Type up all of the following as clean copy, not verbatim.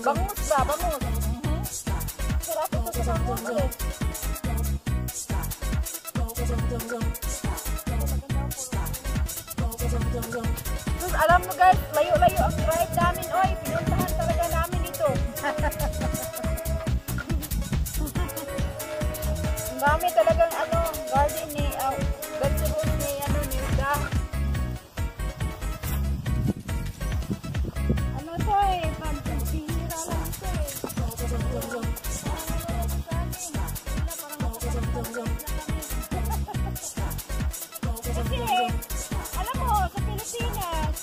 Bangus ba? Bangus. Sarap ito sa bangus. Terus alam mo guys, layo-layo ang ride namin. Oy, pinuntahan talaga namin ito. Ang dami talagang garden ni vegetables ni ni Uda. Ano to pampihira lang ito Kasi, alam mo, sa Pilipinas,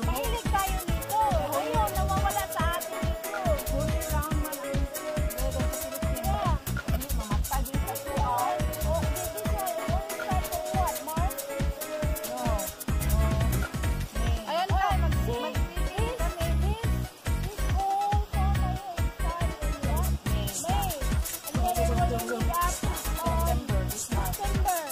mahilig tayo nito. Ayun, nawawala sa atin ito. Huli lang man ang meron sa Pilipinas. Hindi mamatay din sa tuwan. Oh, this is start for what, Mark? No. Ayan ka, mag-sing. This whole summer is starting what? May. And then it will end up on September.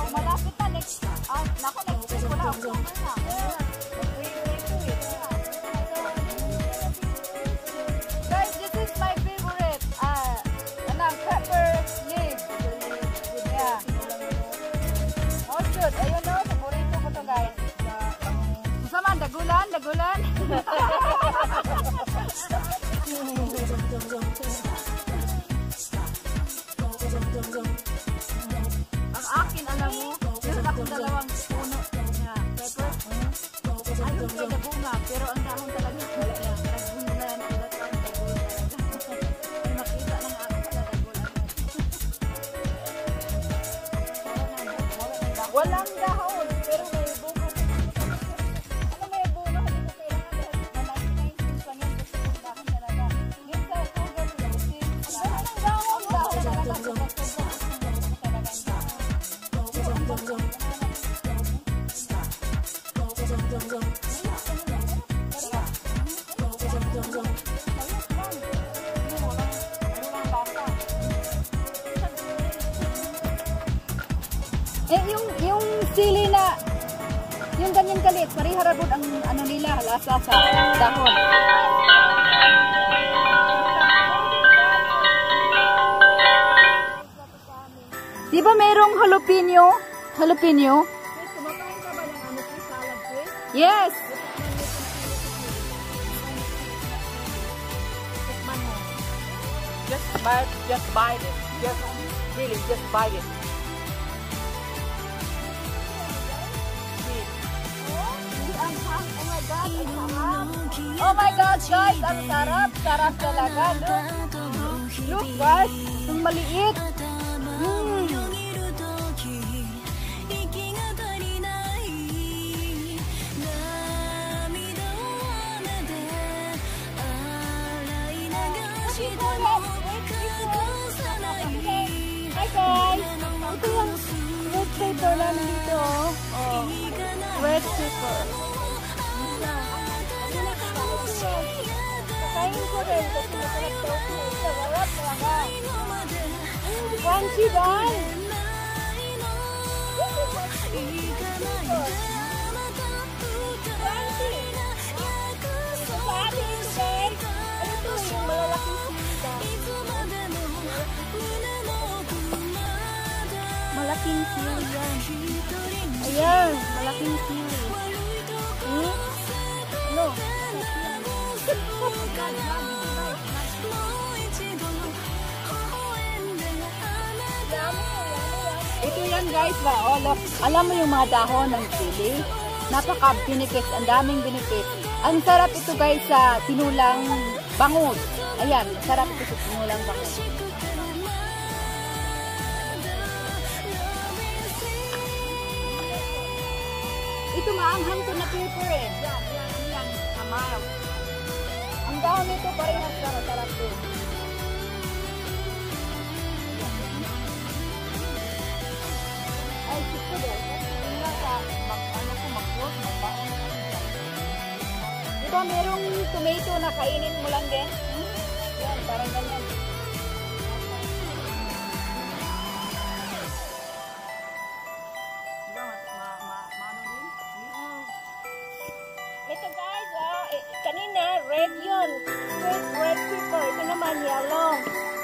Malapit na next week wala October na. Guys, this is my favorite pepper leaves. Yeah. Oh shoot, ayun o, paborito ko to guys. Masama, dagulan. Ang akin, alam mo, meron akong dalawang puno niya. Pepper. Ayun kayo na bunga, pero ang dahon talaga nagbulan. Ay, makita ng akin sa dagulan. Walang dahon, pero may bunga. Ano may bunga? Hindi ko kailangan dahil na 19 pa yan. Gusto kong dahon talaga. Yung sa sugar, wala ng dahon talaga. Yung sili na yung ganyan kalit, pariharabod ang nila, lasa sa dahon. Di ba merong jalapeno? Jalapeno? Kumakain ka ba ng salad twist? Yes! Just bite it. Just bite it. Oh my God, guys! Ang sarap! Sarap talaga, look! Look guys! Ang maliit! Hi guys! Ito yung red pepper namin dito. Oh, red pepper. Kakain ko rin kasi masarap daw ko. Sarap talaga. Crunchy guys! Malaking sili yan. Ayan, malaking sili. Ano? Ito yan guys ba? Oh, look. Alam mo yung mga dahon ng sili? Napaka-benefit. Ang daming benefit. Ang sarap ito guys sa tinulang bangus. Ayan, sarap ito sa tinulang bangus. Ito maanghang to na pepper eh. Yan. Kamayaw. Ang dahon nito parehas sarap to. Ay, sito din. Diba merong tomato na kainin mo lang din? Yan, parang ganyan. red yun. Red pepper. Ito naman yellow.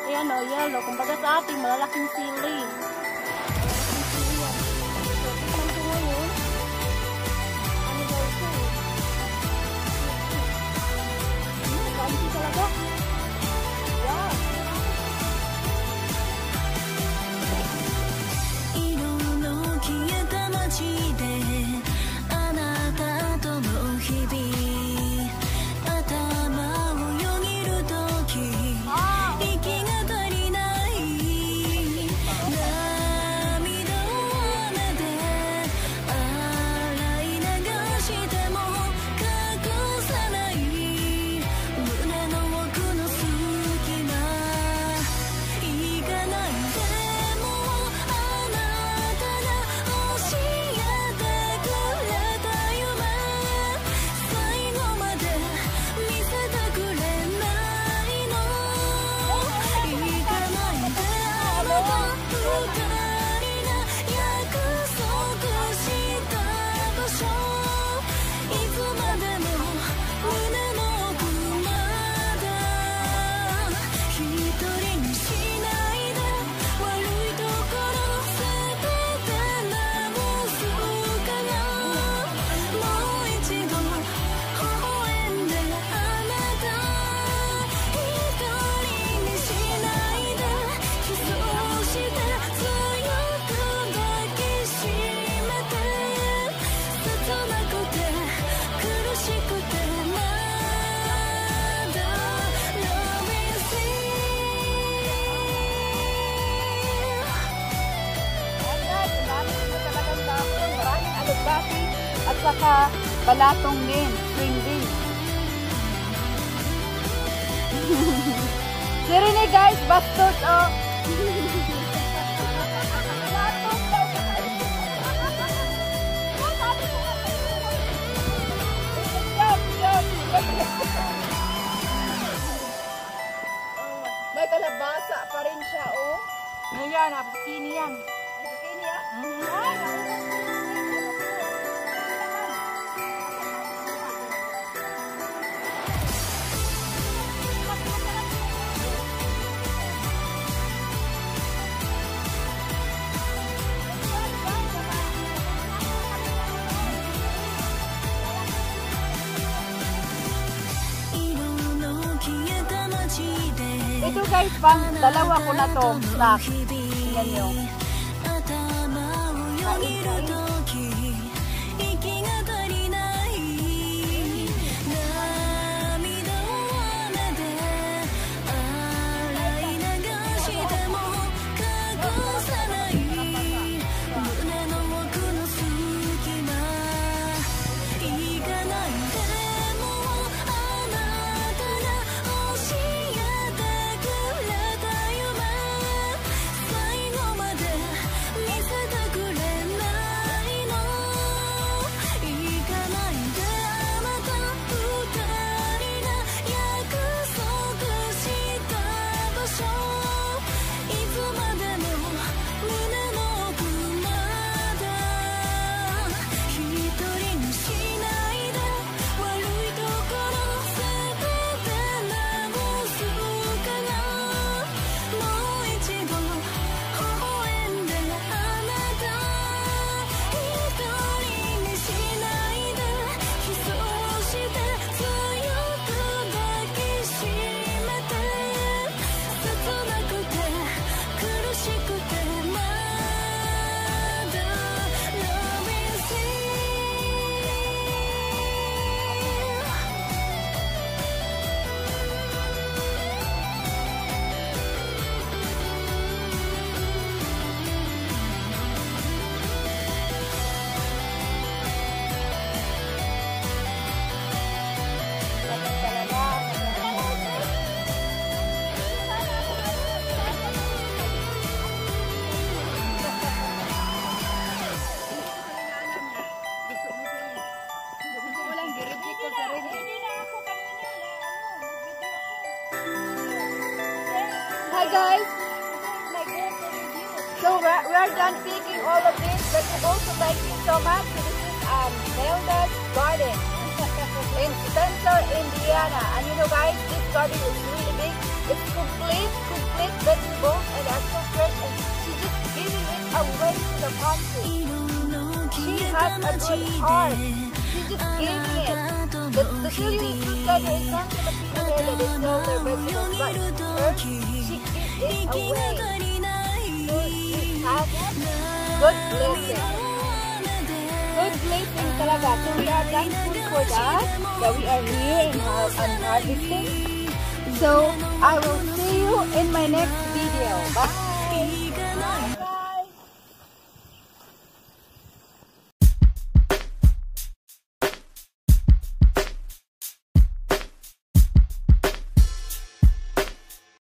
Ayan o, yellow. Kumbaga sa ating malalaking sili. At saka balatong din, spring beans. Siri ni guys, bastos oh. May kalabasa pa rin siya oh. Ngayon, abskini yan. Abskini yan? Ito guys, pang dalawa ko na to snack. Tingnan nyo. Hi guys! So we're done picking all of this, but we also like it so much. So this is Nelda's garden. in Central Indiana. And you know guys, this garden is really big. It's complete vegetables and are so fresh, and she's just giving it away to the country. She has a good heart. She's just giving it. The Chilean food garden is not Filipino there that they sell their vegetables, but her, she gives it away. So she has good blessing. Good blessing talaga. So we are thankful for that we are here and harvesting. So I will see you in my next video. Bye!